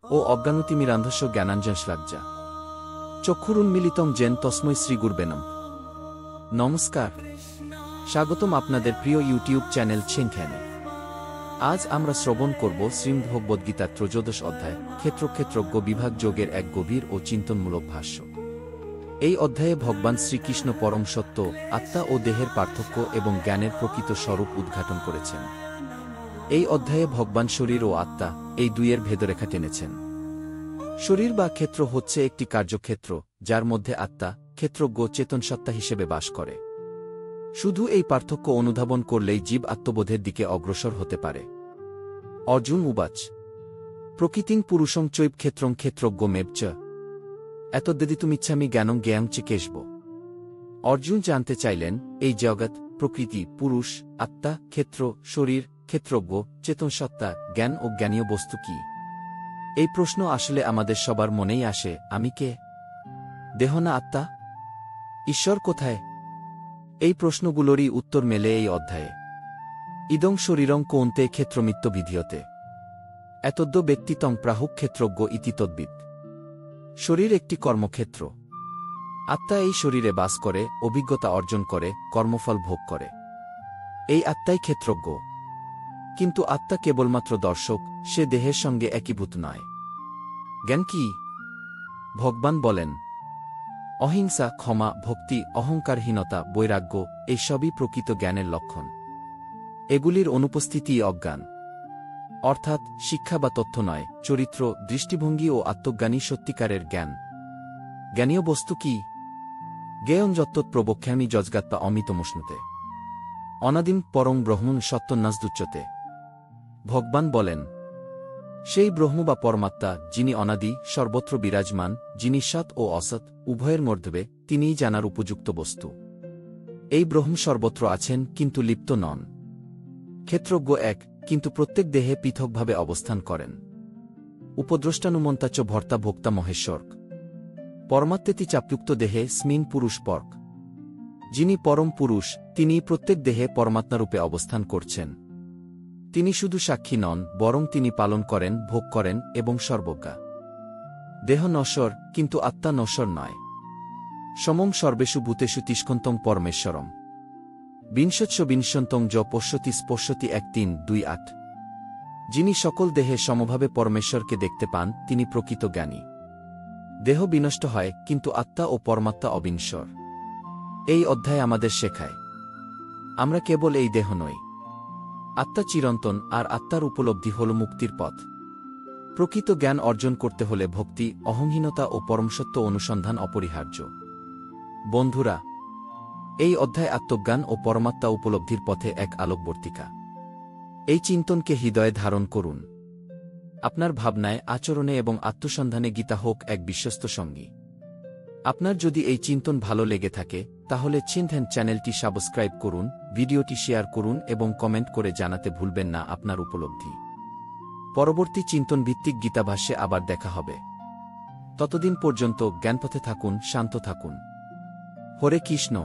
ও অজ্ঞানতিমিরান্ধস্য জ্ঞানাঞ্জনশ্লাঘ্যা চক্ষুরুন্মিলিতং যেন তস্मै শ্রীগুরবে নমঃ। নমস্কার, স্বাগতম আপনাদের প্রিয় ইউটিউব চ্যানেল ছিনথ্যানে। আজ আমরা শ্রবণ করব শ্রীমদ্ভগবদ্গীতার ত্রয়োদশ অধ্যায় ক্ষেত্রজ্ঞ বিভাগ যোগের এক গভীর ও চিন্তনমূলক ভাষ্য। এই অধ্যায়ে ভগবান শ্রীকৃষ্ণ পরম সত্য, আত্মা ও দেহের পার্থক্য এবং জ্ঞানের প্রকৃত স্বরূপ উদ্ঘাটন করেছেন। এই অধ্যায়ে ভগবান শরীর ও আত্মা এই দুইয়ের ভেদরেখা টেনেছেন। শরীর বা ক্ষেত্র হচ্ছে একটি কার্যক্ষেত্র, যার মধ্যে আত্মা ক্ষেত্রজ্ঞ চেতনসত্তা হিসেবে বাস করে। শুধু এই পার্থক্য অনুধাবন করলেই জীব আত্মবোধের দিকে অগ্রসর হতে পারে। অর্জুন উবাচ প্রকৃতিং পুরুষং চৈব ক্ষেত্রং ক্ষেত্রজ্ঞমেব চ এতদ্বেদিতুমিচ্ছামি জ্ঞানং জ্ঞেয়ং চিকেশব। অর্জুন জানতে চাইলেন, এই জগৎ, প্রকৃতি, পুরুষ, আত্মা, ক্ষেত্র, শরীর, ক্ষেত্রজ্ঞ, চেতনসত্তা, জ্ঞান ও জ্ঞানীয় বস্তু কি? এই প্রশ্ন আসলে আমাদের সবার মনেই আসে। আমি কে? দেহ না আত্মা? ঈশ্বর কোথায়? এই প্রশ্নগুলোরই উত্তর মেলে এই অধ্যায়ে। ইদং শরীরং কৌন্তে ক্ষেত্রমিত্য বিধীয়তে এতদ্য ব্যক্তিতং প্রাহুক ক্ষেত্রজ্ঞ ইতি তদ্বিদ। শরীর একটি কর্মক্ষেত্র। আত্মা এই শরীরে বাস করে, অভিজ্ঞতা অর্জন করে, কর্মফল ভোগ করে। এই আত্মাই ক্ষেত্রজ্ঞ। কিন্তু আত্মা কেবলমাত্র দর্শক, সে দেহের সঙ্গে একীভূত নয়। জ্ঞান কি? ভগবান বলেন, অহিংসা, ক্ষমা, ভক্তি, অহংকারহীনতা, বৈরাগ্য এই সবই প্রকৃত জ্ঞানের লক্ষণ। এগুলির অনুপস্থিতিই অজ্ঞান। অর্থাৎ শিক্ষা বা তথ্য নয়, চরিত্র, দৃষ্টিভঙ্গি ও আত্মজ্ঞানী সত্যিকারের জ্ঞান। জ্ঞানীয় বস্তু কি? জ্ঞেয়ং যত্তৎ প্রবক্ষ্যামি যজ্ঞাত্মা অমিতমশ্নুতে অনাদিম পরং ব্রহ্মং সত্যন্যাসদুচ্যতে। ভগবান বলেন, সেই ব্রহ্ম বা পরমাত্মা, যিনি অনাদি, সর্বত্র বিরাজমান, যিনি সৎ ও অসৎ উভয়ের মধ্যে, তিনিই জানার উপযুক্ত বস্তু। এই ব্রহ্ম সর্বত্র আছেন, কিন্তু লিপ্ত নন। ক্ষেত্রজ্ঞ এক, কিন্তু প্রত্যেক দেহে পৃথকভাবে অবস্থান করেন। উপদ্রষ্টানুমন্তাচ ভর্তা ভোক্তা মহেশ্বর্ক পরমাত্মেতি চাপ্যুক্ত দেহে স্মিন পুরুষ পর্ক। যিনি পরম পুরুষ, তিনিই প্রত্যেক দেহে পরমাত্মারূপে অবস্থান করছেন। তিনি শুধু সাক্ষী নন, বরং তিনি পালন করেন, ভোগ করেন এবং সর্বজ্ঞা। দেহ নশ্বর, কিন্তু আত্মা নশ্বর নয়। সমম সর্বেষু ভূতেষু তিষ্কন্তং পরমেশ্বরম বিংশৎস বিংশন্তং য পশ্যতি স্পশ্যতি 1-3-2-8। যিনি সকল দেহে সমভাবে পরমেশ্বরকে দেখতে পান, তিনি প্রকৃত জ্ঞানী। দেহ বিনষ্ট হয়, কিন্তু আত্মা ও পরমাত্মা অবিনশ্বর। এই অধ্যায় আমাদের শেখায়, আমরা কেবল এই দেহ নই। আত্মা চিরন্তন, আর আত্মার উপলব্ধি হল মুক্তির পথ। প্রকৃত জ্ঞান অর্জন করতে হলে ভক্তি, অহংহীনতা ও পরমসত্য অনুসন্ধান অপরিহার্য। বন্ধুরা, এই অধ্যায় আত্মজ্ঞান ও পরমাত্মা উপলব্ধির পথে এক আলোকবর্তিকা। এই চিন্তনকে হৃদয়ে ধারণ করুন। আপনার ভাবনায়, আচরণে এবং আত্মসন্ধানে গীতা হোক এক বিশ্বস্ত সঙ্গী। আপনার যদি এই চিন্তন ভালো লেগে থাকে, তাহলে ছিনথ্যান চ্যানেলটি সাবস্ক্রাইব করুন, ভিডিওটি শেয়ার করুন এবং কমেন্ট করে জানাতে ভুলবেন না আপনার উপলব্ধি। পরবর্তী চিন্তনভিত্তিক গীতাভাষ্যে আবার দেখা হবে। ততদিন পর্যন্ত জ্ঞানপথে থাকুন, শান্ত থাকুন। হরে কৃষ্ণ।